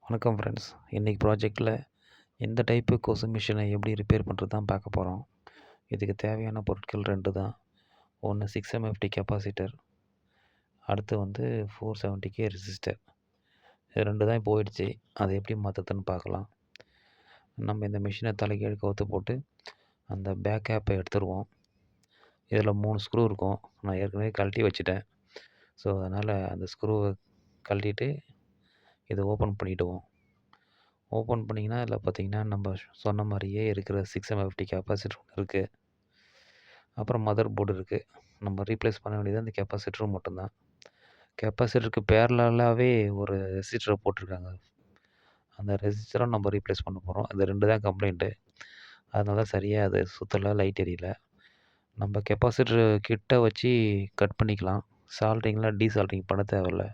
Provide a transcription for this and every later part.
வணக்கம் ஃப்ரெண்ட்ஸ். இன்றைக்கி ப்ராஜெக்டில் இந்த டைப்பு கொசு மிஷினை எப்படி ரிப்பேர் பண்ணுறது தான் பார்க்க போகிறோம். இதுக்கு தேவையான பொருட்கள் 2 தான். ஒன்று 6 MFT கெப்பாசிட்டர், அடுத்து 470K ரெசிஸ்டர். இது 2 தான் போயிடுச்சு. அதை எப்படி மாற்றுறதுன்னு பார்க்கலாம். நம்ம இந்த மிஷினை தலைகீழ் கவுத்து போட்டு அந்த பேக் கேப்பை எடுத்துருவோம். இதில் 3 ஸ்க்ரூ இருக்கும். நான் ஏற்கனவே கழட்டி வச்சுட்டேன். ஸோ அதனால் அந்த ஸ்க்ரூவை கழட்டிட்டு இதை ஓப்பன் பண்ணிவிடுவோம். ஓப்பன் பண்ணிங்கன்னா இதில் பார்த்தீங்கன்னா நம்ம சொன்ன மாதிரியே இருக்கிற 6 MFT கெப்பாசிட்டர் ஒன்று இருக்குது. அப்புறம் மதர் போர்டு இருக்குது. நம்ம ரீப்ளேஸ் பண்ண வேண்டியது அந்த கெப்பாசிட்டரும் மட்டும்தான். கெப்பாசிட்டருக்கு பேரலாகவே ஒரு ரெசிஸ்டரை போட்டிருக்காங்க. அந்த ரெசிஸ்டரை நம்ம ரீப்ளேஸ் பண்ண போகிறோம். அது 2 தான் கம்ப்ளைண்ட்டு. அதனால சரியாக அது சுற்றலை, லைட் எரியல. நம்ம கெப்பாசிட்டர் கிட்ட வச்சு கட் பண்ணிக்கலாம். சால்ட்ரிங்லாம் டீசால்ட்ரிங் பண்ண தேவையில்ல.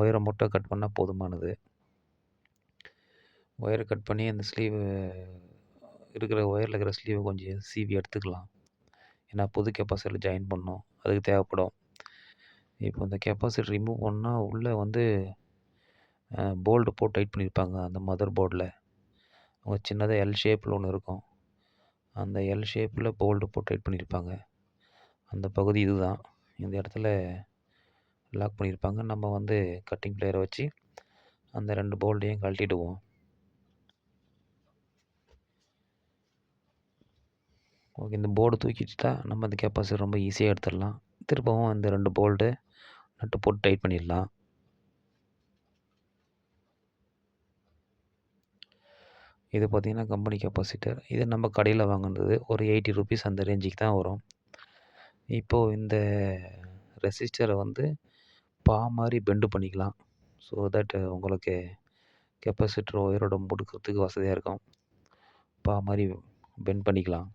ஒயரை மட்டும் கட் பண்ணால் போதுமானது. ஒயரை கட் பண்ணி அந்த ஸ்லீவு ஒயரில் இருக்கிற ஸ்லீவை கொஞ்சம் சீவி எடுத்துக்கலாம். ஏன்னா புது கெப்பாசிட்டர் ஜாயின் பண்ணோம், அதுக்கு தேவைப்படும். இப்போ இந்த கெப்பாசிட்டர் ரிமூவ் பண்ணால் உள்ளே போல்டு போட்டு டைட் பண்ணியிருப்பாங்க. அந்த மதர் போர்டில் அவங்க சின்னதாக எல் ஷேப்பில் ஒன்று இருக்கும். அந்த எல் ஷேப்பில் போல்டு போட்டு டைட் பண்ணியிருப்பாங்க. அந்த பகுதி இதுதான். இந்த இடத்துல லாக் பண்ணியிருப்பாங்க. நம்ம கட்டிங் பிளேயரை வச்சு அந்த 2 போல்டையும் கழட்டிடுவோம். ஓகே, இந்த போர்டு தூக்கிட்டா நம்ம அந்த கெப்பாசிட்டர் ரொம்ப ஈஸியாக எடுத்துடலாம். திரும்பவும் இந்த 2 போல்டு நட்டு போட்டு டைட் பண்ணிடலாம். இது பார்த்திங்கன்னா கம்பெனி கெப்பாசிட்டர். இது நம்ம கடையில் வாங்கினது ஒரு 80 ருபீஸ் அந்த ரேஞ்சுக்கு தான் வரும். இப்போது இந்த ரெசிஸ்டரை மாதிரி பெண்டு பண்ணிக்கலாம். ஸோ தட் உங்களுக்கு கெப்பாசிட்டர் ஒயரோட முடுக்கிறதுக்கு வசதியாக இருக்கும். மாதிரி பெண்ட் பண்ணிக்கலாம்.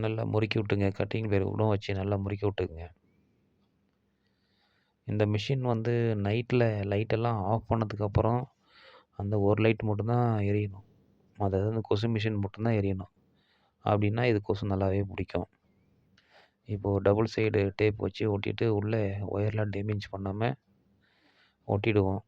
நல்லா முறுக்கி விட்டுங்க. கட்டிங் பிளேயர் கூட வச்சு நல்லா முறுக்கி விட்டுக்குங்க. இந்த மிஷின் நைட்டில் லைட்டெல்லாம் ஆஃப் பண்ணதுக்கப்புறம் அந்த ஒரு லைட் மட்டும்தான் எரியணும். அதாவது அந்த கொசு மிஷின் மட்டும்தான் எரியணும். அப்படின்னா இது கொசு நல்லாவே பிடிக்கும். இப்போது டபுள் சைடு டேப் வச்சு ஒட்டிட்டு உள்ளே ஒயர்லாம் டேமேஜ் பண்ணாமல் ஒட்டிடுவோம்.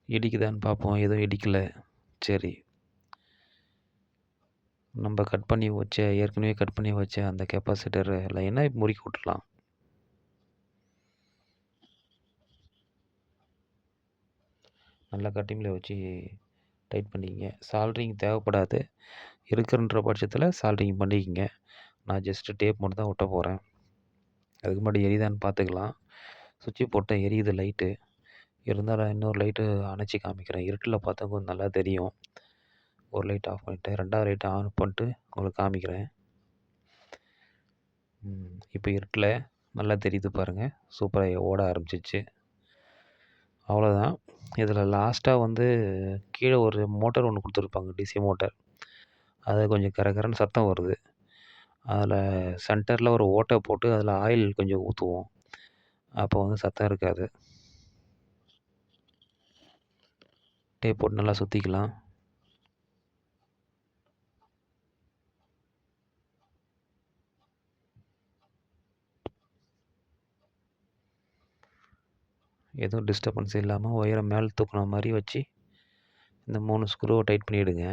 இடிக்குதான்னு பார்ப்போம். எதுவும் இடிக்கலை. சரி, நம்ம ஏற்கனவே கட் பண்ணி வச்ச அந்த கெப்பாசிட்டர் லைனை முறுக்கி விட்டுடலாம். நல்லா கட்டிங்கில் வச்சு டைட் பண்ணிக்கங்க. சால்ட்ரிங் தேவைப்படாது. இருக்குன்ற பட்சத்தில் சால்ட்ரிங் பண்ணிக்கங்க. நான் ஜஸ்ட்டு டேப் மட்டும் தான் ஒட்ட போகிறேன். அதுக்கு முன்னாடி எரியுதான்னு பார்த்துக்கலாம். சுவிட்சு போட்டேன், எரியுது லைட்டு. இருந்தாலும் இன்னொரு லைட்டு அணைச்சி காமிக்கிறேன். இருட்டில் பார்த்தா கொஞ்சம் நல்லா தெரியும். ஒரு லைட் ஆஃப் பண்ணிவிட்டேன். 2வது லைட்டை ஆன் பண்ணிட்டு உங்களுக்கு காமிக்கிறேன். இப்போ இருட்டில் நல்லா தெரியுது பாருங்கள். சூப்பராக ஓட ஆரம்பிச்சிச்சு. அவ்வளோதான். இதில் லாஸ்ட்டாக கீழே ஒரு மோட்டார் ஒன்று கொடுத்துருப்பாங்க, டிசி மோட்டார். அது கொஞ்சம் கரகரன்னு சத்தம் வருது. அதில் சென்டரில் ஒரு ஓட்டை போட்டு அதில் ஆயில் கொஞ்சம் ஊற்றுவோம். அப்போ சத்தம் இருக்காது. டேப் போட்டு நல்லா சுற்றிக்கலாம். எதுவும் டிஸ்டர்பன்ஸ் இல்லாமல் ஒயரை மேலே தூக்குன மாதிரி வச்சு இந்த 3 ஸ்க்ரூவை டைட் பண்ணிவிடுங்க.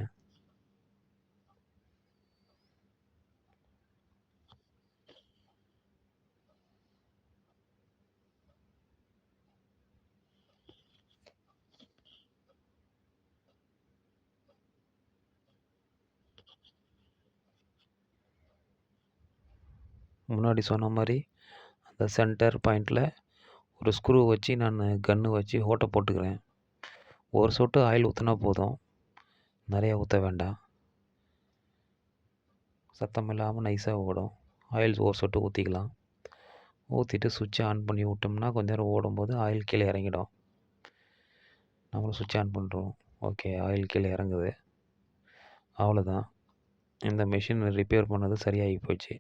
முன்னாடி சொன்ன மாதிரி அந்த சென்டர் பாயிண்டில் ஒரு ஸ்க்ரூ வச்சு நான் கன்று வச்சு ஓட்டை போட்டுக்கிறேன். ஒரு சொட்டு ஆயில் ஊற்றினா போதும், நிறையா ஊற்ற வேண்டாம். சத்தம் இல்லாமல் நைஸாக ஓடும். ஆயில் ஒரு சொட்டு ஊற்றிக்கலாம். ஊற்றிட்டு சுவிட்சை ஆன் பண்ணி விட்டோம்னா கொஞ்ச நேரம் ஓடும்போது ஆயில் கீழே இறங்கிடும். நம்மளும் சுவிட்ச் ஆன் பண்ணுறோம். ஓகே, ஆயில் கீழே இறங்குது. அவ்வளோதான். இந்த மிஷின் ரிப்பேர் பண்ணது சரியாகி போச்சு.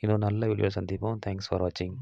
இன்னும் நல்ல வீடியோ சந்திப்போம். தேங்க்ஸ் ஃபார் வாட்சிங்.